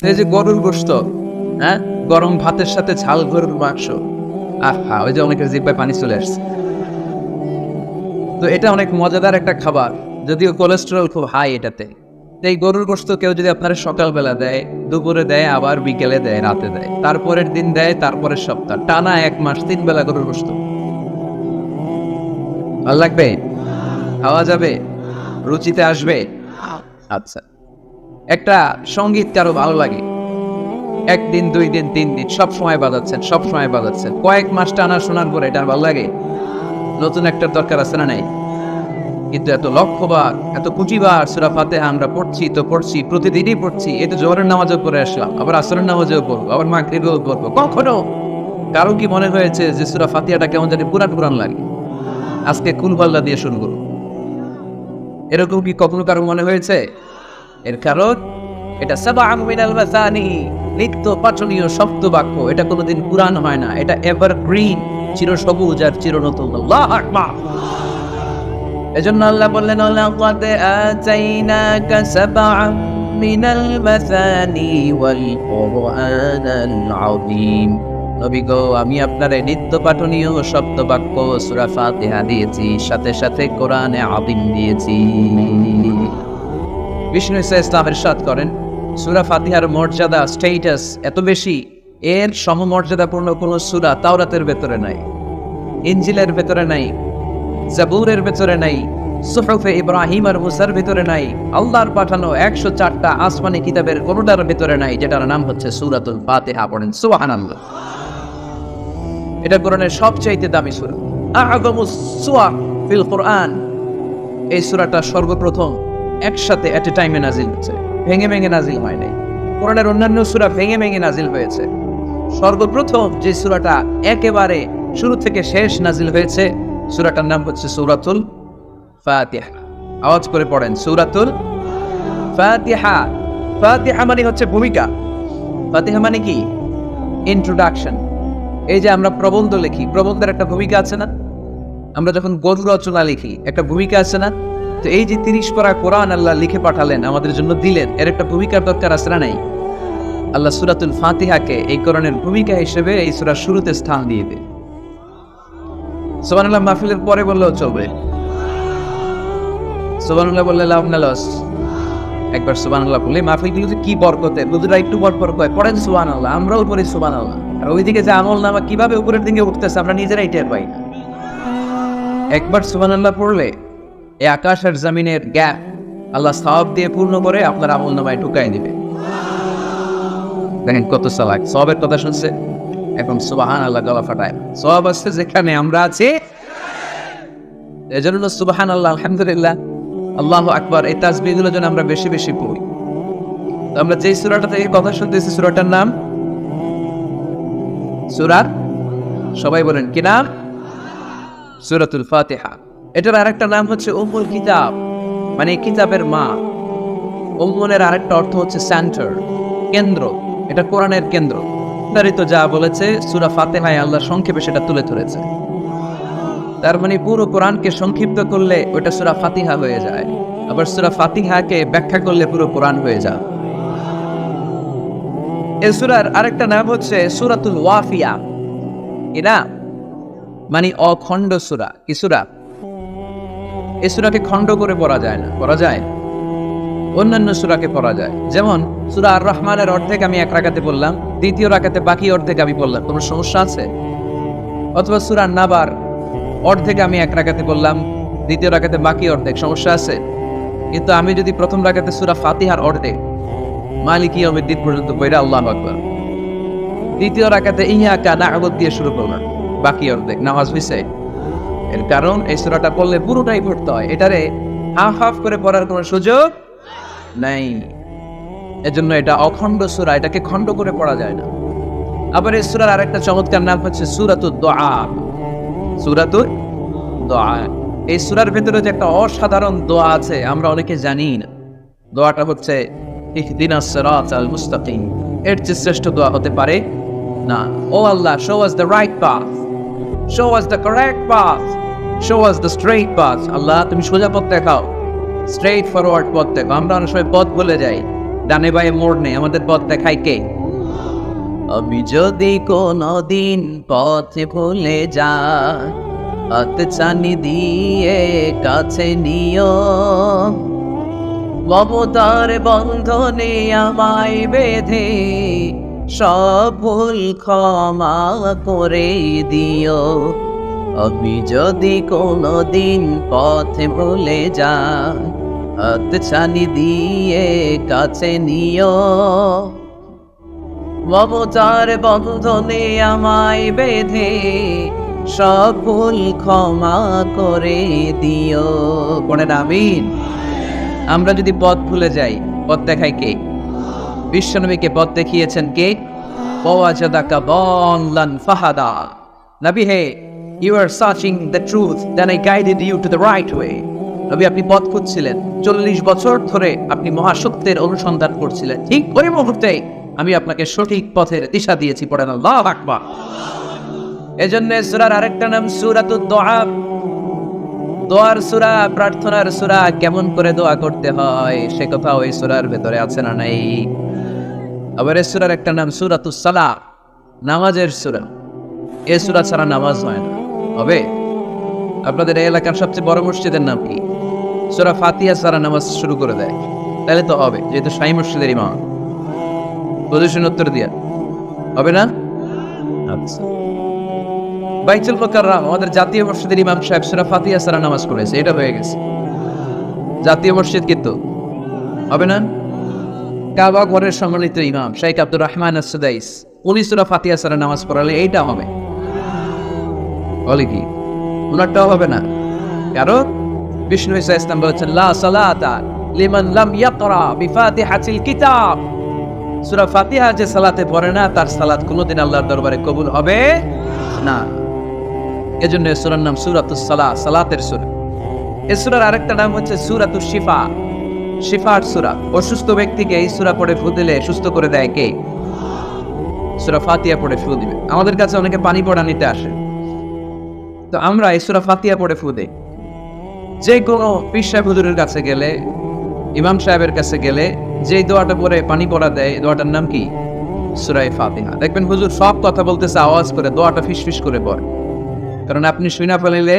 এই যে গরুর গোশত, হ্যাঁ, গরম ভাতের সাথে ঝাল গরুর মাংস, আহা, ওই যে অনেকের জিহ্বায় পানি চলে আসছে। তো এটা অনেক মজাদার একটা খাবার, যদিও কোলেস্টেরল খুব হাই এটাতে। এই গরুর গোশত কেউ যদি আপনার সকালবেলা দেয়, দুপুরে দেয়, আবার বিকেলে দেয়, রাতে দেয়, তারপরের দিন দেয়, তারপরের সপ্তাহ, টানা 1 মাস 3 বেলা গরুর গোশত, ভালো লাগবে? খাওয়া যাবে? রুচিতে আসবে? আচ্ছা, একটা সঙ্গীত কারো ভালো লাগে, 1 দিন 2 দিন 3 দিন সব সময় বাজাচ্ছেন, কয়েক মাস টানা শোনার পরে এটা ভালো লাগে? নতুন একটার দরকার আছে না নাই? কিন্তু এত লক্ষবার, এত কোটিবার সূরা ফাতিহা আমরা পড়ছি, প্রতিদিনই পড়ছি। এই তো জোহরের নামাজও পড়ে আসলাম, আবার আসরের নামাজেও পড়বো, আবার মাগরিবেও পড়বো। কখনো কারো কি মনে হয়েছে যে সূরা ফাতিহাটা কেমন জানি পুরান লাগে, আজকে কুল পাল্লা দিয়ে শুরু করব? এরকম কি কখনো কারো মনে হয়েছে? এর কারণ এটা সাবআন মিনাল মাসানি, নিত্য পাঠনীয় শব্দ বাক্য। এটা কোনোদিন পুরান হয় না, এটা এভারগ্রিন, চিরসবুজ আর চিরনতুন। আল্লাহু আকবার। এজন্য আল্লাহ বললেন, লাকাদ আতাইনাকা সাবআন মিনাল মাসানি ওয়াল কুরআনাল আযীম। নবী গো, আমি আপনারে নিত্য পাঠনীয় শব্দ বাক্য সূরা ফাতিহা দিয়েছি, সাথে সাথে কোরআনে আযীম দিয়েছি। বিষ্ণু ইসলাম ইরশাদ করেন, সূরা ফাতিহার মর্যাদা, স্ট্যাটাস এত বেশি, এর সমমর্যাদাপূর্ণ কোন সূরা তাওরাতের ভেতরে নাই, ইনজিলের ভেতরে নাই, জাবুরের ভেতরে নাই, সুহুফে ইব্রাহিম আর মুসার ভেতরে নাই, আল্লাহর পাঠানো 104টা আসমানি কিতাবের কোনটার ভেতরে নাই, যেটার নাম হচ্ছে সূরাতুল ফাতিহা। পড়েন সুবহানাল্লাহ। এটা কোরআনের সবচাইতে দামি সূরা, আ'যামুস সূরা ফিল কোরআন। এই সূরাটা সর্বপ্রথম একসাথে এট এ টাইমে নাজিল হয়েছে, ভেঙে ভেঙে নাজিল হয় নাই। কোরআনের অন্যান্য সূরা ভেঙে ভেঙে নাজিল হয়েছে, সর্বপ্রথম যে সূরাটা একেবারে শুরু থেকে শেষ নাজিল হয়েছে, সূরাটার নাম হচ্ছে সূরাতুল ফাতিহা। আওয়াজ করে পড়েন, সূরাতুল ফাতিহা। ফাতিহা মানে হচ্ছে ভূমিকা। ফাতিহা মানে কি? ইন্ট্রোডাকশন। এই যে আমরা প্রবন্ধ লিখি, প্রবন্ধের একটা ভূমিকা আছে না? আমরা যখন গদ্য রচনা লিখি, একটা ভূমিকা আছে না? তো এই যে 30 পারা কোরআন আল্লাহ লিখে পাঠালেন, আমাদের জন্য দিলেন, এর একটা ভূমিকার দরকার আছে না নাই? আল্লাহ সূরাতুল ফাতিহাকে এই কোরআনের ভূমিকা হিসেবে এই সূরার শুরুতে স্থান দিয়ে দেন। সুবহানাল্লাহ মাহফিলের পরে বললেও চলবে, সুবহানাল্লাহ বললে লাভ না লস। একবার সুবহানাল্লাহ বললে মাহফিলগুলোতে কি বরকতে, বুঝরা একটু পর কয় পড়েন সুবহানাল্লাহ, আমরাও পড়ি সুবহানাল্লাহ। আর ওইদিকে যে আমল নামা কিভাবে উপরের দিকে উঠতেছে আমরা নিজেরাই টের পাই না। একবার সুবহানাল্লাহ পড়লে এই আকাশ আর জমিনের গ্যাপ আল্লাহ সওয়াব দিয়ে পূর্ণ করে আপনার আমল নামায় ঢুকাই দিবে। দেখেন কত সালাক, সওয়াবের কথা শুনছে, এখন সুবহানাল্লাহ গলা ফাটায়। সওয়াব আছে যেখানে আমরা আছি, এজন্য সুবহানাল্লাহ, আলহামদুলিল্লাহ, আল্লাহু আকবার, এই তাসবিহগুলো যেন আমরা বেশি বেশি পড়ি। তো আমরা যে সূরাটা থেকে কথা শুনতেছি, সূরাটার নাম সবাই বলেন কি নাম? সূরাতুল ফাতিহা। এটার আরেকটা নাম হচ্ছে উম্মুল কিতাব, মানে কিতাবের মা। উম্মুলের আরেকটা অর্থ হচ্ছে সেন্টার, কেন্দ্র। এটা কোরআনের কেন্দ্র। বিস্তারিত যা বলেছে সূরা ফাতিহায় আল্লাহ সংক্ষেপে সেটা তুলে ধরেছে। তার মানে পুরো কোরআনকে সংক্ষিপ্ত করলে ওটা সূরা ফাতিহা হয়ে যায়, আবার সূরা ফাতিহাকে ব্যাখ্যা করলে পুরো কোরআন হয়ে যায়। এই সূরার আরেকটা নাম হচ্ছে সূরাতুল ওয়াফিয়া। এরা মানে অখণ্ড সূরা। কি সূরা? এই সূরাকে খণ্ড করে পড়া যায় না, পড়া যায় অন্যান্য সূরাকে পড়া যায়। যেমন সূরা আর রহমানের অর্ধেক আমি 1 রাকাতে পড়লাম, দ্বিতীয় রাকাতে বাকি অর্ধেক আমি পড়লাম, কোনো সমস্যা আছে? অথবা সূরা নাবার অর্ধেক আমি 1 রাকাতে পড়লাম, দ্বিতীয় রাকাতে বাকি অর্ধেক, সমস্যা আছে? কিন্তু আমি যদি প্রথম রাকাতে সূরা ফাতিহার অর্ধেক মালিকি ইয়াউমিদ্দিন পর্যন্ত পড়া, আল্লাহু আকবার, দ্বিতীয় রাকাতে ইয়াকা না'বুদ দিয়ে শুরু করলাম, বাকি অর্ধেক, নামাজ হইছে? এর কারণ এই সূরাটা পড়লে পুরোটাই পড়তে হয়, এটারে হাফ করে পড়ার কোনো সুযোগ নাই। এজন্য এটা অখণ্ড সূরা, এটাকে খণ্ড করে পড়া যায় না। আবার এই সূরার আরেকটা চমৎকার নাম হচ্ছে সূরাতুদ দুআ। সূরাতুদ দুআ, এই সূরার ভেতরে যে একটা অসাধারণ দোয়া আছে আমরা অনেকে জানি না। দোয়াটা হচ্ছে ইহদিনাস সিরাতাল মুস্তাকিম। এর চেয়ে শ্রেষ্ঠ দোয়া হতে পারে না। ও আল্লাহ, show us the right path, show us the correct path, show us the straight path. আল্লাহ তুমি সোজা পথ দেখাও, স্ট্রেইট ফরওয়ার্ড পথ দেখাও। আমরা অনেক সময় পথ বলে যাই, ডানে বায়ে মোড় নেই, আমাদের পথ দেখায় কে? আমি যদি কোনদিন পথে ভুলে যাই, হাত ছানি দিয়ে কাছে নিও, মমতার বন্ধনে আমায় বেঁধে সব ভুল ক্ষমা করে দিও। আমি যদি কোনদিন পথে ভুলে যাই, হাত ছানি দিয়ে কাছে নিও, মমতার বন্ধনে আমায় বেঁধে সব ভুল ক্ষমা করে দিও। পড়েন আমিন। আমরা যদি পথ ভুলে যাই, পথ দেখায় কে? বিশ্বনবীকে পথ দেখিয়েছেন কে? ওয়াজাদাকা দাল্লান ফাহাদা। নবী হে, you are searching the truth, then I guided you to the right way. নবী, আপনি পথ খুঁজছিলেন, 40 বছর ধরে আপনি মহাসত্যের অনুসন্ধান করছিলেন, ঠিক ওই মুহূর্তে আমি আপনাকে সঠিক পথের দিশা দিয়েছি। পড়েন আল্লাহু আকবার। এজন্য সূরার আরেকটা নাম সূরাতুদ দুআ। দোয়ার সূরা, প্রার্থনার সূরা। কেমন করে দোয়া করতে হয় সে কথা ওই সূরার ভেতরে আছে না নাই? আবার এই সূরার একটা নাম সূরাতুস সালাহ, নামাজের সূরা। এই সূরা ছাড়া নামাজ হয় না। হবে? আপনাদের এই এলাকার সবচেয়ে বড় মসজিদের নাম কি? সূরা ফাতিহা ছাড়া নামাজ শুরু করে দেয়, তাহলে তো হবে, যেহেতু শাহী মসজিদের ইমাম। প্রদর্শন উত্তর দিয়া হবে না? আচ্ছা, বাইতুল মুকাররম আমাদের জাতীয় মসজিদের ইমাম সাহেব সূরা ফাতিহা ছাড়া নামাজ পড়েছে, এটা হয়ে গেছে জাতীয় মসজিদ, কিন্তু হবে না? কাবা ঘরের সম্মানিত ইমাম শাইখ আব্দুর রহমান আস-সুদাইস, উনি সূরা ফাতিহা ছাড়া নামাজ পড়ালে এইটা হবে, বলে কি উনারটাও হবে না? কারণ বিষ্ণু ঈসা ইসলাম বলেছেন লা সালাতা লিমান লাম ইয়াকরা বিফাতিহাতিল কিতাব। সূরা ফাতিহা যে সালাতে পড়ে না, তার সালাত কোনোদিন আল্লাহর দরবারে কবুল হবে না। এজন্য এই সূরার নাম সূরাতুস সালাহ, সালাতের সূরা। এই সূরার আরেকটা নাম হচ্ছে সূরাতুশ শিফা, শিফার সূরা। অসুস্থ ব্যক্তিকে এই সূরা পড়ে ফু দিলে সুস্থ করে দেয় কে? সূরা ফাতিহা পড়ে ফু দিবে। আমাদের কাছে অনেকে পানি পড়া নিতে আসে, তো আমরা এই সূরা ফাতিহা পড়ে ফু দেই। যে কোনো পীর সাহেব হুজুরের কাছে গেলে, ইমাম সাহেবের কাছে গেলে যে দোয়াটা পড়ে পানি পড়া দেয়, দোয়াটার নাম কি? সূরা ফাতিহা। দেখবেন হুজুর সব কথা বলতেছে আওয়াজ করে, দোয়াটা ফিসফিস করে পড়ে, কারণ আপনি শুনা ফেলিলে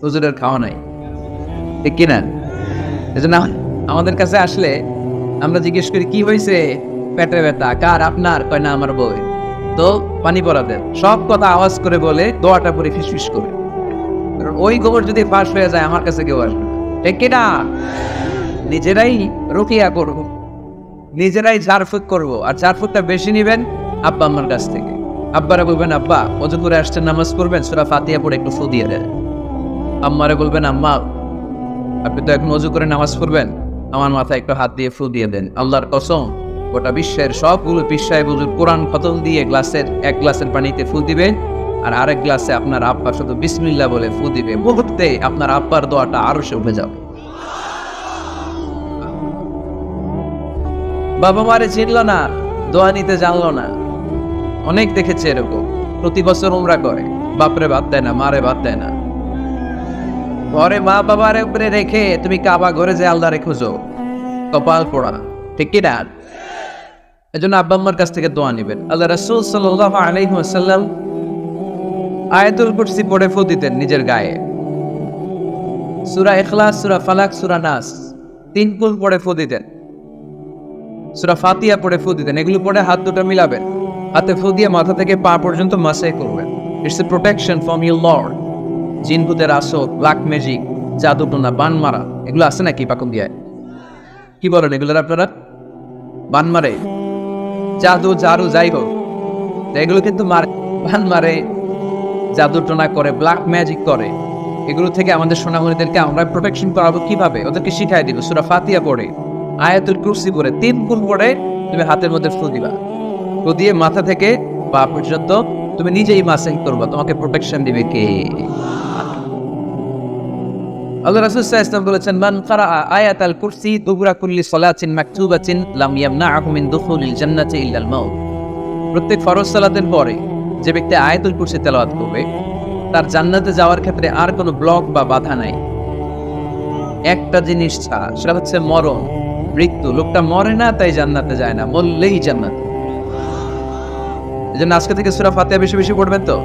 হুজুরের খাওয়া নাই, ঠিক কিনা? এজন্য আমাদের কাছে আসলে আমরা জিজ্ঞেস করি কি হয়েছে, পেটে ব্যথা, কার? আপনার? কয় না আমার বই। তো পানি পড়া দেন, সব কথা আওয়াজ করে বলে, দোয়াটা পরে ফিসফিস করে, কারণ ওই গোবর যদি ফাঁস হয়ে যায় আমার কাছে কেউ আসবে না, ঠিক কিনা? নিজেরাই রুকিয়া করব, নিজেরাই ঝাড়ফুঁক করব, আর ঝাড়ফুঁকটা বেশি নিবেন আব্বা আম্মার কাছ থেকে। আব্বারা বলবেন আব্বা ওযু করে আসছেন, নামাজ পড়বেন, সূরা ফাতিহা পড়ে একটু ফু দিয়ে দেন। আম্মারে বলবেন আম্মা আপনি তো এখন ওযু করে নামাজ পড়বেন, আমার মাথায় একটু হাত দিয়ে ফু দিয়ে দেন। আল্লাহর কসম, গোটা বিশ্বের সবগুলো পীর সাহেব হুজুর কোরআন খতম দিয়ে এক গ্লাসের পানিতে ফু দিবে, আর আরেক গ্লাসে আপনার আব্বা শুধু বিসমিল্লাহ বলে ফু দিবে, মুহূর্তে আপনার আব্বার দোয়াটা আরশে উঠে যাবে। বাবা মারে চিনল না, দোয়া নিতে জানলো না। অনেক দেখেছে এরকম, প্রতি বছর উমরা করে, বাপরে বাদ দেয় না, মারে বাদ দেয় না। ঘরে মা বাবার উপরে রেখে তুমি কাবা ঘরে যে আল্লাহরে খুঁজো, কপাল পোড়া, ঠিক কি না? এজন্য আব্বা আম্মার কাছ থেকে দোয়া নিবেন। আল্লাহ রাসূল সাল্লাল্লাহু আলাইহি ওয়াসাল্লাম আয়াতুল কুরসি পড়ে ফু দিতেন নিজের গায়ে। সূরা ইখলাস, সূরা ফালাক, সূরা নাস 3 কুল পড়ে ফু দিতেন। সূরা ফাতিহা পড়ে ফু দিতেন। এগুলো পড়ে হাত দুটো মিলাবেন, হাতে ফু দিয়ে মাথা থেকে পা পর্যন্ত মাসাই করবেন। It's a protection from your Lord. জিন ভূতের আসর, ব্ল্যাক ম্যাজিক, জাদু টোনা, বান মারা, এগুলো আছে নাকি পাকুন দিয়ে? কি বলেন এগুলোর আপনারা? বান মারে, জাদু জারু যাই হোক, এগুলো কিন্তু মারে, বান মারে, জাদু টোনা করে, ব্ল্যাক ম্যাজিক করে। এগুলো থেকে আমাদের সোনামণিদেরকে আমরা প্রোটেকশন করাবো কিভাবে? ওদেরকে শিখাই দিব। সূরা ফাতিহা পড়ে, আয়াতুল কুরসি পড়ে, 3 কুল পড়ে তুমি হাতের মধ্যে ফু দিবা। ফু দিয়ে মাথা থেকে পা পর্যন্ত তুমি নিজেই মাসাজ করবা, তোমাকে প্রোটেকশন দিবে কে? আল্লাহ রাসূল সাল্লাল্লাহু আলাইহি ওয়াসাল্লাম বলেছেন মান ক্বারা আয়াতাল কুরসি দুবুরা কুল্লি সালাতিন মাকতুবাতিন লাম ইয়ামনাহু মিন দুখুলিল জান্নাতি ইল্লাল মাউত। প্রত্যেক ফরজ সালাতের পরে যে ব্যক্তি আয়াতুল কুরসি তেলাওয়াত করবে, তার জান্নাতে যাওয়ার ক্ষেত্রে আর কোনো ব্লক বা বাধা নাই, একটা জিনিস ছাড়া, সেটা হচ্ছে মরণ। মৃত্যু, লোকটা মরে না তাই জান্নাতে যায় না, মরলেই জান্নাত। এই জন্য আজকে থেকে সূরা ফাতিহা বেশি বেশি পড়বেন তো।